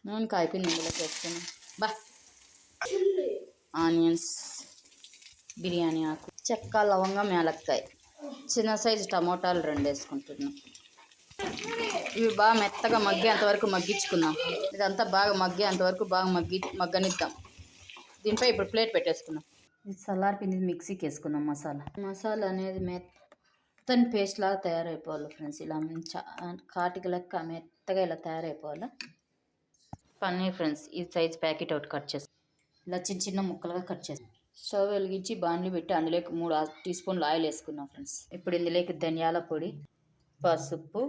నూనె కాయిపోయింది, ఇందులో వేసుకున్నాం. బా ఆనియన్స్, బిర్యానీ ఆకు, చెక్క, లవంగం, యాలక్కాయ, చిన్న సైజు టమోటాలు 2 వేసుకుంటున్నాం. ఇవి బాగా మెత్తగా మగ్గేంతవరకు మగ్గించుకుందాం. ఇదంతా బాగా మగ్గేంతవరకు బాగా మగ్గనిద్దాం. దీనిపై ఇప్పుడు ప్లేట్ పెట్టేసుకుందాం. ఇది చల్లారిపోయింది, మిక్సీకి వేసుకుందాం. మసాలా అనేది మెత్తని పేస్ట్ లాగా తయారైపోవాలి ఫ్రెండ్స్. ఇలా కాటికి లెక్క మెత్తగా ఇలా తయారైపోవాలి. పన్నీర్ ఫ్రెండ్స్, ఈ సైజ్ ప్యాకెట్ ఒకటి కట్ చేసి ఇలా చిన్న చిన్న ముక్కలుగా కట్ చేసి స్టవ్ వెలిగించి బాండ్లీ పెట్టి అందులోకి 3 టీ స్పూన్లు ఆయిల్ వేసుకున్నాం ఫ్రెండ్స్. ఇప్పుడు ఇందులోకి ధనియాల పొడి, పసుపు,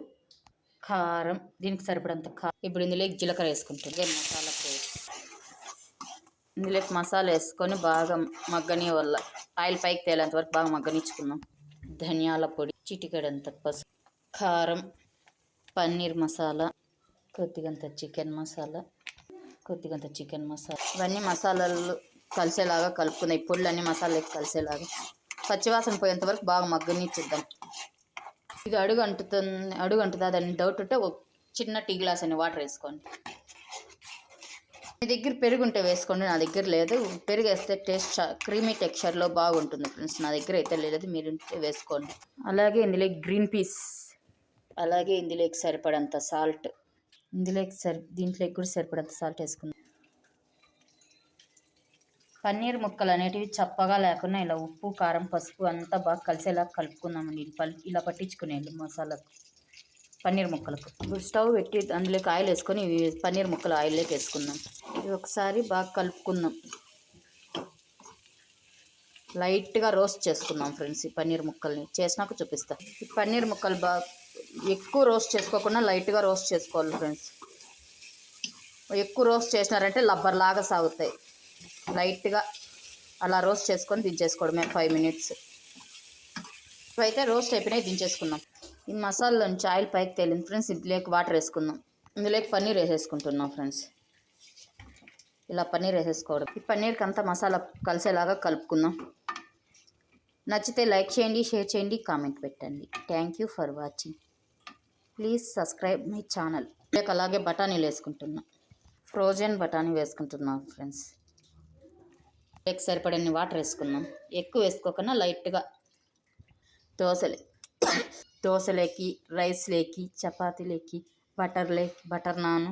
కారం, దీనికి సరిపడంత కారం. ఇప్పుడు ఇందులోకి జీలకర్ర వేసుకుంటుంది. మసాలా పేస్ట్ ఇందులోకి మసాలా వేసుకొని బాగా మగ్గని వల్ల ఆయిల్ పైకి తేలేంత వరకు బాగా మగ్గనిచ్చుకుందాం. ధనియాల పొడి, చిటికెడంత పసుపు, కారం, పన్నీర్ మసాలా, కొద్దిగంత చికెన్ మసాలా, ఇవన్నీ మసాలాలు కలిసేలాగా కలుపుకుందాం. ఈ పొడులు అన్ని మసాలాకి కలిసేలాగా పచ్చివాసన పోయేంత వరకు బాగా మగ్గనిచ్చుద్దాం. ఇది అడుగు అంటుతుందా అని డౌట్ ఉంటే ఒక చిన్న టీ గ్లాస్ అని వాటర్ వేసుకోండి. మీ దగ్గర పెరుగు ఉంటే వేసుకోండి, నా దగ్గర లేదు. పెరుగు వేస్తే టేస్ట్ క్రీమీ టెక్స్చర్లో బాగుంటుంది ఫ్రెండ్స్. నా దగ్గర అయితే లేదు, మీరు వేసుకోండి. అలాగే ఇందులోకి గ్రీన్ పీస్, అలాగే ఇందులోకి సరిపడంత సాల్ట్, దీంట్లోకి కూడా సరిపడంత సాల్ట్ వేసుకుందాం. పన్నీర్ ముక్కలు అనేటివి చప్పగా లేకుండా ఇలా ఉప్పు, కారం, పసుపు అంతా బాగా కలిసేలా కలుపుకుందామండి. ఇలా పట్టించుకునేది మసాలాకు, పన్నీర్ ముక్కలకు. ఇప్పుడు స్టవ్ పెట్టి అందులోకి ఆయిల్ వేసుకొని పన్నీర్ ముక్కలు ఆయిల్లోకి వేసుకుందాం. ఇది ఒకసారి బాగా కలుపుకుందాం. లైట్గా రోస్ట్ చేసుకుందాం ఫ్రెండ్స్. ఈ పన్నీర్ ముక్కల్ని చేసినాక చూపిస్తా. ఈ పన్నీర్ ముక్కలు బాగా ఎక్కువ రోస్ట్ చేసుకోకుండా లైట్గా రోస్ట్ చేసుకోవాలి ఫ్రెండ్స్. ఎక్కువ రోస్ట్ చేసినారంటే లబ్బర్ లాగా సాగుతాయి. లైట్గా అలా రోస్ట్ చేసుకొని దించేసుకోవడమే 5 మినిట్స్. ఇవైతే రోస్ట్ అయిపోయినాయి, దించేసుకుందాం. ఈ మసాలా నుంచి ఆయిల్ పైకి తేలింది ఫ్రెండ్స్. ఇందులోకి వాటర్ వేసుకుందాం. ఇందులోకి పన్నీర్ వేసేసుకుంటున్నాం ఫ్రెండ్స్. ఇలా పన్నీర్ వేసేసుకోవడం. ఈ పన్నీర్కి అంతా మసాలా కలిసేలాగా కలుపుకుందాం. నచ్చితే లైక్ చేయండి, షేర్ చేయండి, కామెంట్ పెట్టండి. Thank you for watching. Please subscribe my channel. అలాగే బఠానీలు వేసుకుంటున్నాం. ఫ్రోజన్ బఠానీ వేసుకుంటున్నాం ఫ్రెండ్స్. సరిపడని వాటర్ వేసుకుందాం. ఎక్కువ వేసుకోకుండా లైట్గా దోశలేకి, రైస్లేకి, చపాతీలేకి, బటర్ నాన్,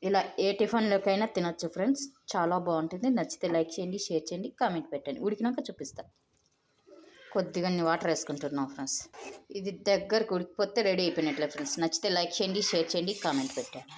ఇలా ఏ టిఫిన్లోకైనా తినొచ్చు ఫ్రెండ్స్. చాలా బాగుంటుంది. నచ్చితే లైక్ చేయండి, షేర్ చేయండి, కామెంట్ పెట్టండి. ఉడికినాక చూపిస్తాను. కొద్దిగా వాటర్ వేసుకుంటున్నాం ఫ్రెండ్స్. ఇది దగ్గరకు ఉడికిపోతే రెడీ అయిపోయినట్లే ఫ్రెండ్స్. నచ్చితే లైక్ చేయండి, షేర్ చేయండి, కామెంట్ పెట్టండి.